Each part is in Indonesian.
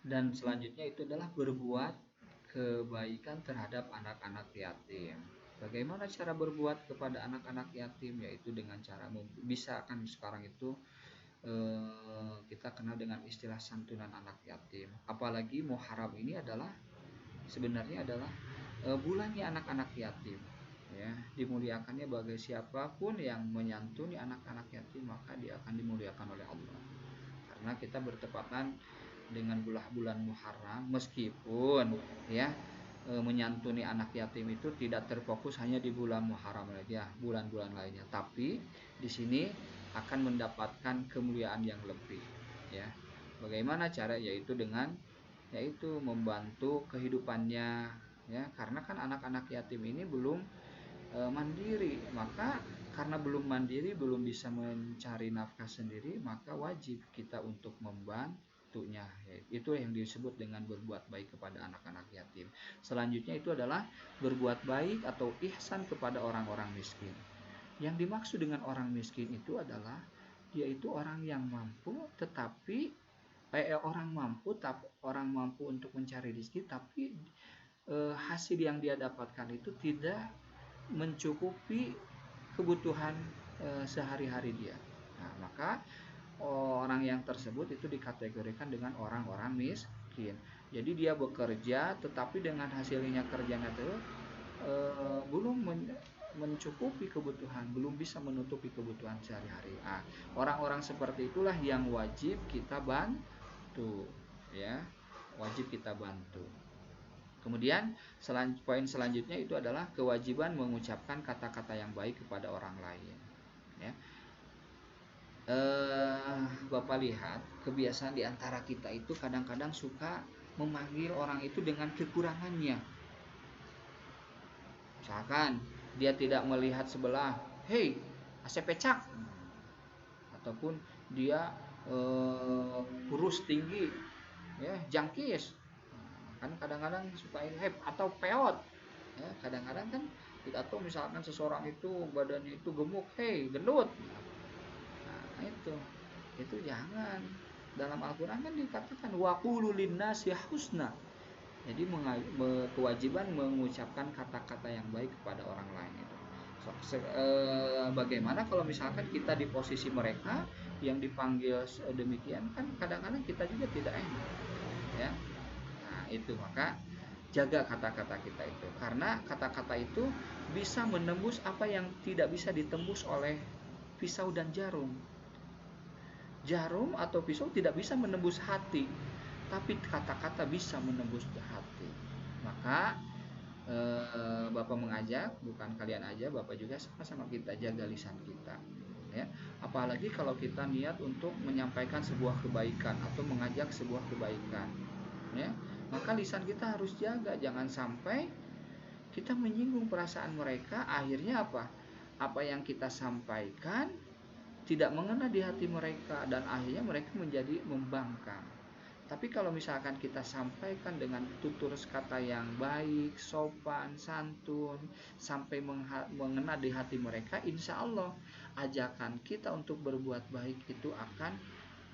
Dan selanjutnya itu adalah berbuat kebaikan terhadap anak-anak yatim. Bagaimana cara berbuat kepada anak-anak yatim? Yaitu dengan cara bisa kan sekarang itu kita kenal dengan istilah santunan anak yatim. Apalagi Muharram ini adalah sebenarnya adalah bulannya anak-anak yatim. Ya, dimuliakannya bagi siapapun yang menyantuni anak-anak yatim maka dia akan dimuliakan oleh Allah. Karena kita bertepatan dengan bulan Muharram, meskipun ya menyantuni anak yatim itu tidak terfokus hanya di bulan Muharram saja, bulan-bulan lainnya, tapi di sini akan mendapatkan kemuliaan yang lebih. Ya, bagaimana cara? Yaitu membantu kehidupannya, ya, karena kan anak-anak yatim ini belum mandiri, maka karena belum mandiri, belum bisa mencari nafkah sendiri, maka wajib kita untuk membantunya. Itu yang disebut dengan berbuat baik kepada anak-anak yatim. Selanjutnya itu adalah berbuat baik atau ihsan kepada orang-orang miskin. Yang dimaksud dengan orang miskin itu adalah dia itu orang yang mampu tetapi orang mampu untuk mencari rezeki, tapi hasil yang dia dapatkan itu tidak mencukupi kebutuhan sehari-hari dia. Nah, maka orang yang tersebut itu dikategorikan dengan orang-orang miskin. Jadi dia bekerja tetapi dengan hasilnya kerjanya itu belum mencukupi kebutuhan, belum bisa menutupi kebutuhan sehari-hari. Orang-orang seperti itulah yang wajib kita bantu, ya, wajib kita bantu. Kemudian poin selanjutnya itu adalah kewajiban mengucapkan kata-kata yang baik kepada orang lain. Ya. Bapak lihat kebiasaan di antara kita itu kadang-kadang suka memanggil orang itu dengan kekurangannya. Misalkan dia tidak melihat sebelah, hei, AC pecak, ataupun dia kurus tinggi, ya, jangkis. Kan kadang-kadang suka ini atau peot, ya, kadang-kadang kan atau misalkan seseorang itu badannya itu gemuk, hei, gendut. Nah, itu jangan. Dalam Al-Quran kan dikatakan waqulu linnasi husna. Jadi kewajiban mengucapkan kata-kata yang baik kepada orang lain itu. Bagaimana kalau misalkan kita di posisi mereka yang dipanggil demikian, kan kadang-kadang kita juga tidak enak, ya. Nah, itu maka jaga kata-kata kita itu, karena kata-kata itu bisa menembus apa yang tidak bisa ditembus oleh pisau dan jarum. Jarum atau pisau tidak bisa menembus hati, tapi kata-kata bisa menembus hati. Maka Bapak mengajak, bukan kalian aja, Bapak juga sama-sama kita jaga lisan kita, ya. Apalagi kalau kita niat untuk menyampaikan sebuah kebaikan atau mengajak sebuah kebaikan, ya, maka lisan kita harus jaga, jangan sampai kita menyinggung perasaan mereka. Akhirnya apa yang kita sampaikan tidak mengena di hati mereka dan akhirnya mereka menjadi membangkang. Tapi kalau misalkan kita sampaikan dengan tutur kata yang baik, sopan, santun, sampai mengena di hati mereka, insya Allah ajakan kita untuk berbuat baik itu akan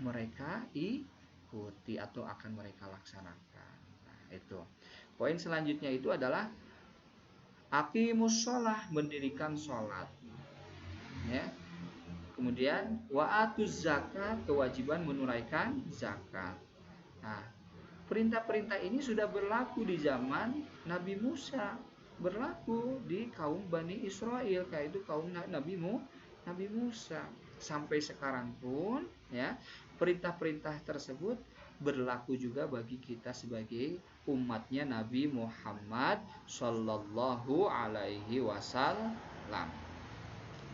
mereka ikuti atau akan mereka laksanakan. Nah, itu. Poin selanjutnya itu adalah aqimus sholah, mendirikan sholat. Ya. Kemudian wa'atuz zakat, kewajiban menunaikan zakat. Nah, perintah-perintah ini sudah berlaku di zaman Nabi Musa, berlaku di kaum Bani Israel, yaitu kaum Nabi Musa. Sampai sekarang pun, ya, perintah-perintah tersebut berlaku juga bagi kita sebagai umatnya Nabi Muhammad Sallallahu Alaihi Wasallam.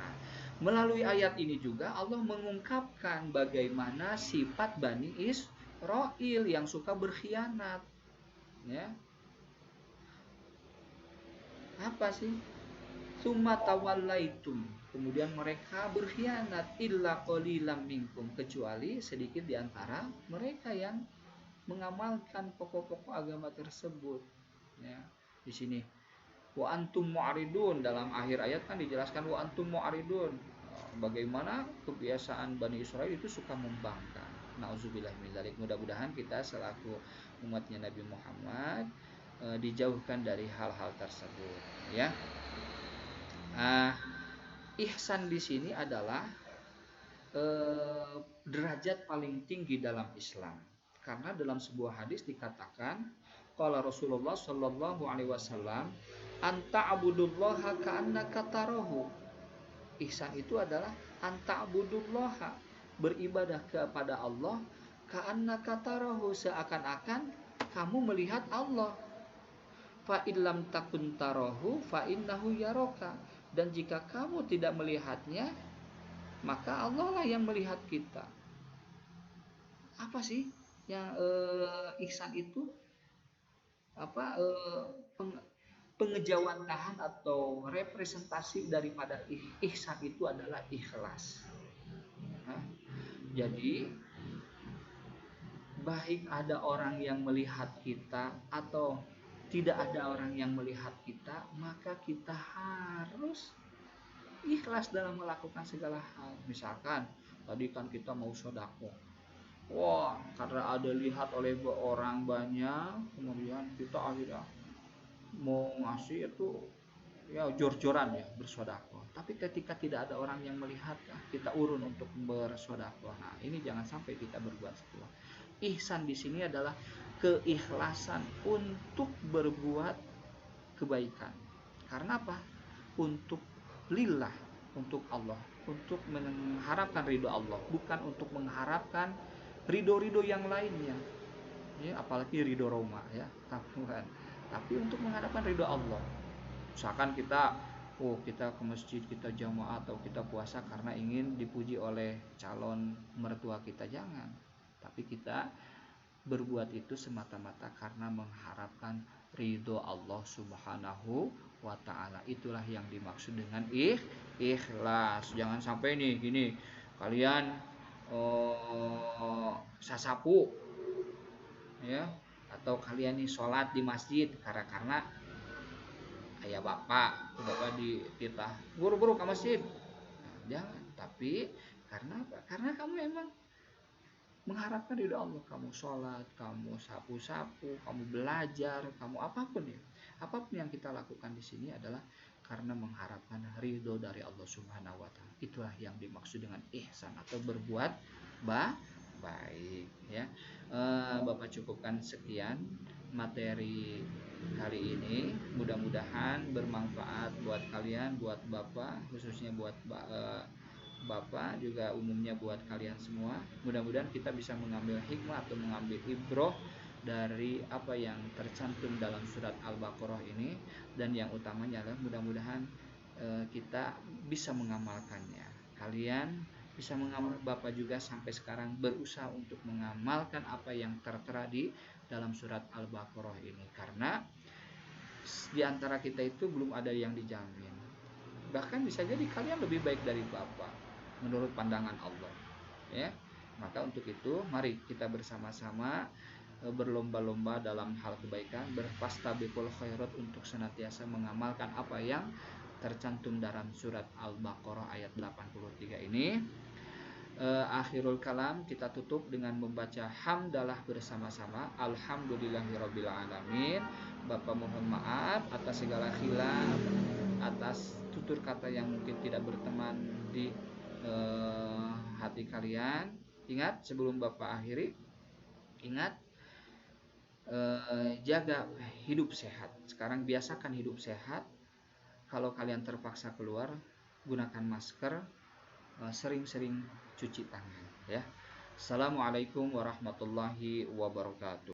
Nah, melalui ayat ini juga Allah mengungkapkan bagaimana sifat Bani Israil yang suka berkhianat, ya. Apa sih? Summa tawallaitum, kemudian mereka berkhianat, illa qalilam minkum, kecuali sedikit di antara mereka yang mengamalkan pokok-pokok agama tersebut, ya. Di sini wa antum mu'ridun, dalam akhir ayat kan dijelaskan wa antum mu'ridun, bagaimana kebiasaan Bani Israil itu suka membangkang. Nauzubillah min dzalik. Mudah-mudahan kita selaku umatnya Nabi Muhammad dijauhkan dari hal-hal tersebut, ya. Ihsan di sini adalah derajat paling tinggi dalam Islam. Karena dalam sebuah hadis dikatakan, qala Rasulullah sallallahu alaihi wasallam, anta abudullaha ka'annaka tarahu. Ihsan itu adalah anta abudullaha, beribadah kepada Allah, ka'annaka tarahu, seakan-akan kamu melihat Allah. Fa illam takun tarahu fa innahu yaraka, dan jika kamu tidak melihatnya, maka Allah lah yang melihat kita. Apa sih yang ihsan itu? Pengejawantahan atau representasi daripada ihsan itu adalah ikhlas. Jadi baik ada orang yang melihat kita atau tidak ada orang yang melihat kita, maka kita harus ikhlas dalam melakukan segala hal. Misalkan tadi kan kita mau sedekah, karena ada lihat oleh orang banyak, kemudian kita akhirnya mau ngasih itu ya jor-joran ya bersedekah. Tapi ketika tidak ada orang yang melihat, kita urun untuk bersedekah. Nah, ini jangan sampai kita berbuat seperti. Ihsan di sini adalah keikhlasan untuk berbuat kebaikan. Karena apa? Untuk lillah, untuk Allah, untuk mengharapkan ridho Allah, bukan untuk mengharapkan ridho-ridho yang lainnya. Ya, apalagi ridho Roma ya, tapi untuk mengharapkan ridho Allah. Misalkan kita ke masjid, kita jamaah atau kita puasa karena ingin dipuji oleh calon mertua kita, jangan. Tapi kita berbuat itu semata-mata karena mengharapkan ridho Allah Subhanahu wa ta'ala. Itulah yang dimaksud dengan ikhlas. Jangan sampai nih gini, kalian sasapu ya, atau kalian nih sholat di masjid karena kayak bapak dititah buru-buru ke masjid. Jangan, tapi karena apa? Karena kamu emang mengharapkan ridho Allah, kamu sholat, kamu sapu-sapu, kamu belajar, kamu apapun ya, apapun yang kita lakukan di sini adalah karena mengharapkan ridho dari Allah Subhanahu wa ta'ala. Itulah yang dimaksud dengan ihsan atau berbuat baik ya. Bapak cukupkan sekian materi kali ini, mudah-mudahan bermanfaat buat kalian, buat Bapak, khususnya buat Bapak, juga umumnya buat kalian semua. Mudah-mudahan kita bisa mengambil hikmah atau mengambil ibroh dari apa yang tercantum dalam surat Al-Baqarah ini, dan yang utamanya adalah mudah-mudahan kita bisa mengamalkannya. Kalian bisa mengamal, Bapak juga sampai sekarang berusaha untuk mengamalkan apa yang tertera di dalam surat Al-Baqarah ini, karena di antara kita itu belum ada yang dijamin. Bahkan bisa jadi kalian lebih baik dari Bapak menurut pandangan Allah ya. Maka untuk itu mari kita bersama-sama berlomba-lomba dalam hal kebaikan, berfastabiqul khairat, untuk senantiasa mengamalkan apa yang tercantum dalam surat Al-Baqarah ayat 83 ini. Akhirul kalam, kita tutup dengan membaca hamdalah bersama-sama. Alhamdulillahirabbil alamin. Bapak mohon maaf atas segala khilaf, atas tutur kata yang mungkin tidak berteman di hati kalian. Ingat, sebelum Bapak akhiri, ingat, jaga hidup sehat. Sekarang biasakan hidup sehat. Kalau kalian terpaksa keluar, gunakan masker, sering-sering cuci tangan ya. Assalamualaikum warahmatullahi wabarakatuh.